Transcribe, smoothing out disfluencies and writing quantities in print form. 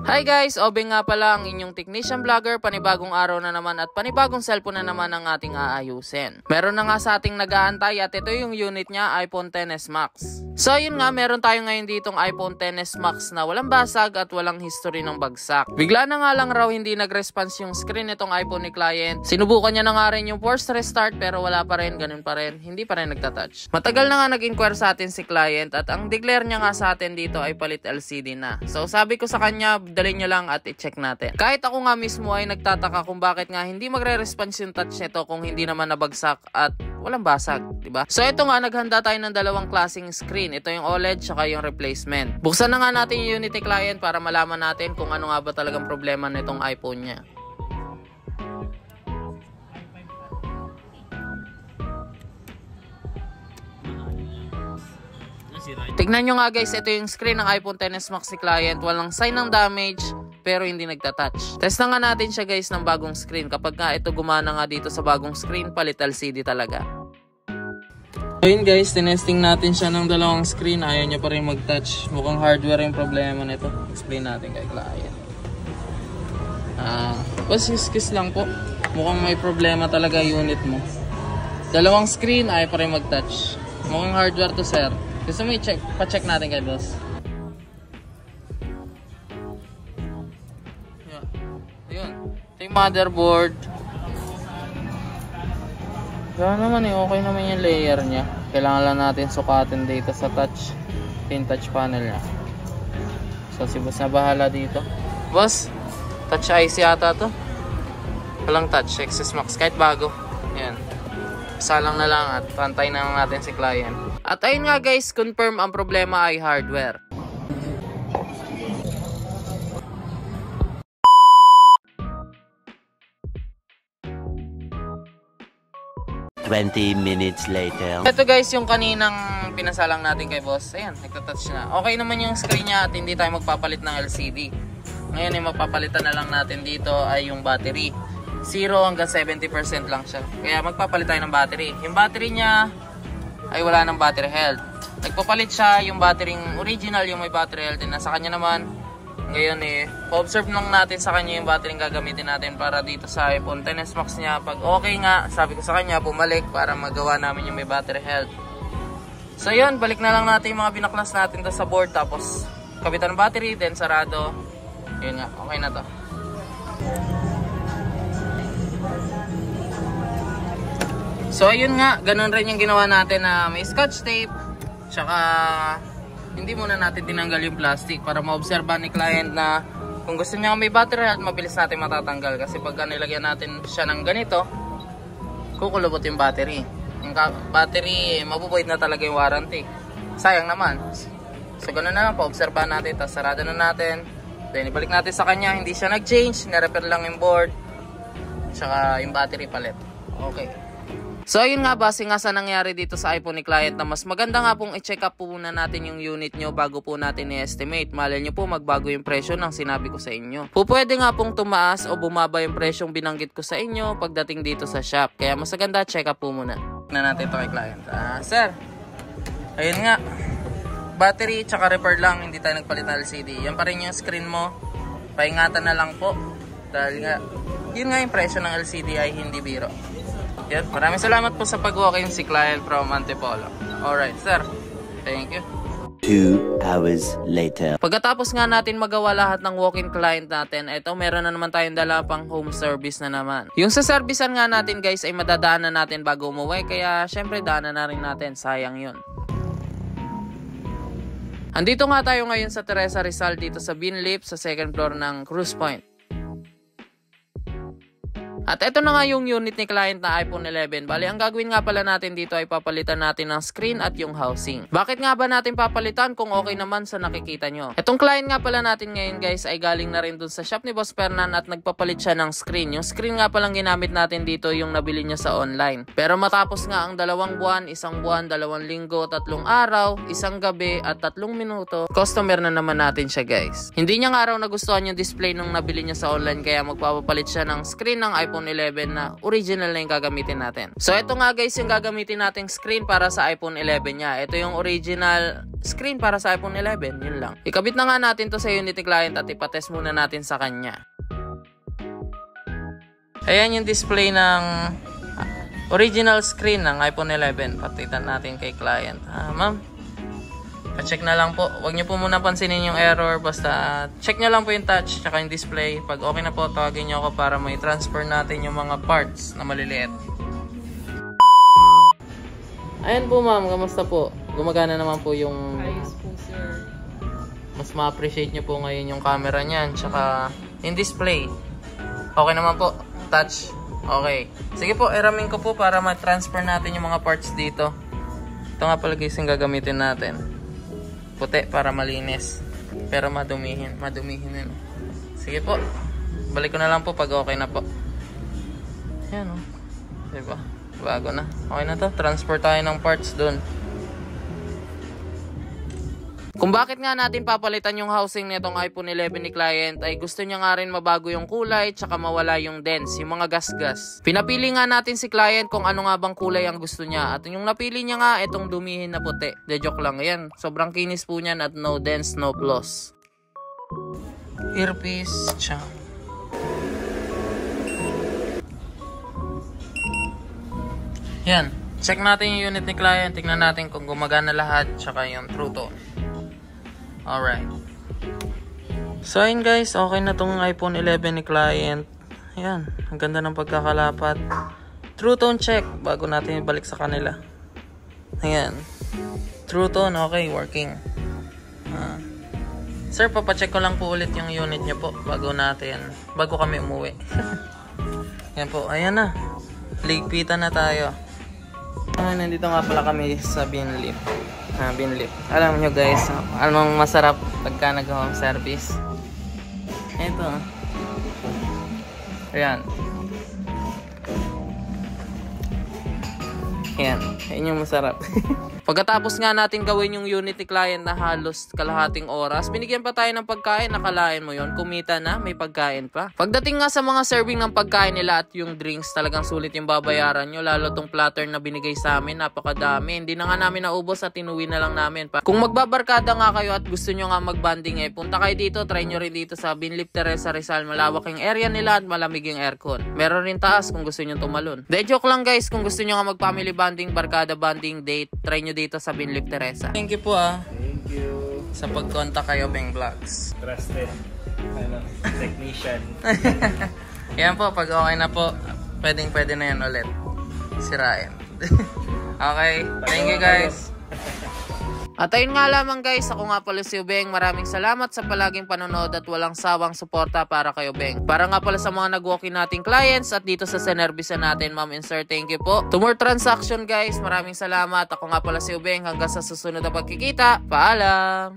Hi guys! Obe nga pala ang inyong technician vlogger, panibagong araw na naman at panibagong cellphone na naman ang ating aayusin. Meron na nga sa ating nag-aantay at ito yung unit niya, iPhone XS Max. So yun nga, meron tayo ngayon ditong iPhone XS Max na walang basag at walang history ng bagsak. Bigla na nga lang raw hindi nag-response yung screen nitong iPhone ni client. Sinubukan niya na nga rin yung force restart pero wala pa rin, ganun pa rin, hindi pa rin nagtatouch. Matagal na nga nag-inquire sa atin si client at ang declare niya nga sa atin dito ay palit LCD na. So sabi ko sa kanya, dalhin nyo lang at i-check natin. Kahit ako nga mismo ay nagtataka kung bakit nga hindi magre-response yung touch nito kung hindi naman nabagsak at walang basag, diba? So ito nga, naghanda tayo ng dalawang klaseng screen. Ito yung OLED tsaka yung replacement. Buksan na nga natin yung unit ni client para malaman natin kung ano nga ba talagang problema nitong iPhone niya. Tignan nyo nga guys, ito yung screen ng iPhone XS Max si client. Walang sign ng damage pero hindi nagtatouch. Test na nga natin siya guys ng bagong screen. Kapag nga ito gumana nga dito sa bagong screen, palit LCD talaga. So yun guys, tinesting natin siya ng dalawang screen. Ayaw niya pa rin mag-touch. Mukhang hardware yung problema nito. Explain natin kay client. Kiss lang po. Mukhang may problema talaga yung unit mo. Dalawang screen, ayaw pa rin mag-touch. Mukhang hardware to sir. Gusto mo i-check? Pa-check natin kay boss. Ayun. Ito yung motherboard. Gano'n naman eh. Okay naman yung layer niya. Kailangan lang natin sukatin dito sa touch. Pin touch panel niya. So si boss na bahala dito. Boss, touch IC ata to. Walang touch. XS Max. Kahit bago. Ayan. Salang na lang at pantay na lang natin si client. At ayun nga guys, confirm ang problema ay hardware. Minutes later. Ito guys, yung kaninang pinasalang natin kay boss. Ayan, nagtatouch na. Okay naman yung screen niya at hindi tayo magpapalit ng LCD. Ngayon yung mapapalitan na lang natin dito ay yung battery. 0 hanggang 70% lang siya. Kaya magpapalit tayo ng battery. Yung battery niya ay wala ng battery health. Nagpapalit siya yung battery original, yung may battery health. Na sa kanya naman, ngayon pa-observe lang natin sa kanya yung battery gagamitin natin para dito sa iPhone XS Max niya. Pag okay nga, sabi ko sa kanya, bumalik para magawa namin yung may battery health. So yun, balik na lang natin yung mga binaklas natin to sa board. Tapos, kabitan ng battery, then sarado. Yun nga, okay na to. So ayun nga, ganun rin yung ginawa natin na may scotch tape. Tsaka hindi muna natin tinanggal yung plastic para maobserbahan ni client na kung gusto niya may battery at mabilis natin matatanggal. Kasi pag nilagyan natin siya ng ganito, kukulubot yung battery. Yung battery, mabubuid na talaga yung warranty. Sayang naman. So ganun na lang, paobserbahan natin, tapos sarado na natin. Then ibalik natin sa kanya, hindi siya nag-change, nirepair lang yung board. Tsaka yung battery palit. Okay. So ayun nga, base nga sa nangyari dito sa iPhone ni client na mas maganda nga pong i-check up po muna natin yung unit nyo bago po natin i-estimate. Malay nyo po magbago yung presyo ng sinabi ko sa inyo. Pwede nga pong tumaas o bumaba yung presyong binanggit ko sa inyo pagdating dito sa shop. Kaya mas maganda check up po muna. Na natin ito kay client. Sir, ayun nga, battery tsaka repair lang, hindi tayo nagpalit ng LCD. Yan pa rin yung screen mo. Paingatan na lang po. Dahil nga, yun nga yung presyo ng LCD ay hindi biro. Yan. Maraming salamat po sa pag-walk-in si client from Antipolo. Alright, sir. Thank you. 2 hours later. Pagkatapos nga natin magawa lahat ng walk-in client natin, eto meron na naman tayong dala pang home service na naman. Yung sa servicean nga natin guys ay madadaanan natin bago umuwi, kaya syempre daanan na rin natin, sayang yun. Andito nga tayo ngayon sa Teresa Rizal dito sa Binlip sa second floor ng Cruise Point. At ito na nga yung unit ni client na iPhone 11. Bali, ang gagawin nga pala natin dito ay papalitan natin ng screen at yung housing. Bakit nga ba natin papalitan kung okay naman sa nakikita nyo? Itong client nga pala natin ngayon guys ay galing na rin dun sa shop ni Boss Fernan at nagpapalit siya ng screen. Yung screen nga palang ginamit natin dito yung nabili niya sa online. Pero matapos nga ang 2 buwan, 1 buwan, 2 linggo, 3 araw, 1 gabi at 3 minuto, customer na naman natin siya guys. Hindi niya nga raw nagustuhan yung display nung nabili niya sa online kaya magpapapalit siya ng screen ng iPhone iPhone 11 na original na yung gagamitin natin. So ito nga guys yung gagamitin nating screen para sa iPhone 11 niya. Ito yung original screen para sa iPhone 11, yun lang. Ikabit na nga natin to sa Unity client at ipatest muna natin sa kanya. Ayan yung display ng original screen ng iPhone 11. Patitan natin kay client. Ma'am, pa-check na lang po. Huwag nyo po muna pansinin yung error. Basta check nyo lang po yung touch tsaka yung display. Pag okay na po, tawagin nyo ako para may transfer natin yung mga parts na maliliit. Ayan po ma'am, kamusta po? Gumagana naman po yung... Ayos po sir. Mas ma-appreciate nyo po ngayon yung camera nyan tsaka yung display. Okay naman po. Touch. Okay. Sige po, iramin ko po para ma-transfer natin yung mga parts dito. Ito nga pala guys yung gagamitin natin. Puti para malinis. Pero madumihin. Madumihin yun. Sige po. Balik ko na lang po pag okay na po. Yan o. Diba? Bago na. Okay na to. Transfer tayo ng parts dun. Kung bakit nga natin papalitan yung housing nitong iPhone 11 ni client ay gusto niya nga rin mabago yung kulay tsaka mawala yung dents, yung mga gas-gas. Pinapili nga natin si client kung ano nga bang kulay ang gusto niya at yung napili niya nga itong dumihin na puti. De joke lang yan. Sobrang kinis po niyan at no dents, no flaws. Earpiece, tsaka. Yan. Check natin yung unit ni client. Tingnan natin kung gumagana lahat tsaka yung True Tone. Alright. So ayun guys, okay na tong iPhone 11 ni client. Ayan, ang ganda ng pagkakalapat. True Tone check bago natin ibalik sa kanila. Ayan. True Tone, okay, working. Sir, papacheck ko lang po ulit yung unit niya po bago kami umuwi. Ayan po, ayan na. Ligpitan na tayo. Nandito nga pala kami sa Binlip. Binlip. Alam nyo guys, anong masarap pagka nag-home service? Ito. Ayan. Ayan. Ayan yung masarap. Pagkatapos nga natin gawin yung Unity client na halos kalahating oras, binigyan pa tayo ng pagkain. Nakalain mo yon, kumita na, may pagkain pa. Pagdating nga sa mga serving ng pagkain nila at yung drinks, talagang sulit yung babayaran nyo. Lalo tong platter na binigay sa amin, napakadami. Hindi na nga namin naubos at inuwi na lang namin. Kung magbabarkada nga kayo at gusto nyo nga magbanding punta kayo dito, try nyo rin dito sa Binlip Teresa Rizal. Malawak yung area nila at malamig yung aircon. Meron rin taas kung gusto nyo tumalon. De joke lang guys, kung gusto nyo nga mag-family banding, barkada banding, date, try nyo dito sa Binlip Teresa. Thank you po Thank you. sa pag-contact kayo, Beng Vlogs. Trusted technician. Yan po, pag okay na po, pwede na yan ulit. Sirain. Okay, thank you guys. At ayun nga lamang guys, ako nga pala si Beng. Maraming salamat sa palaging panonood at walang sawang suporta para kayo, Beng. Para nga pala sa mga nag-walk-in nating clients at dito sa Senervisa natin, ma'am and sir, thank you po. To more transaction guys, maraming salamat. Ako nga pala si Beng. Hanggang sa susunod na pagkikita. Paalam!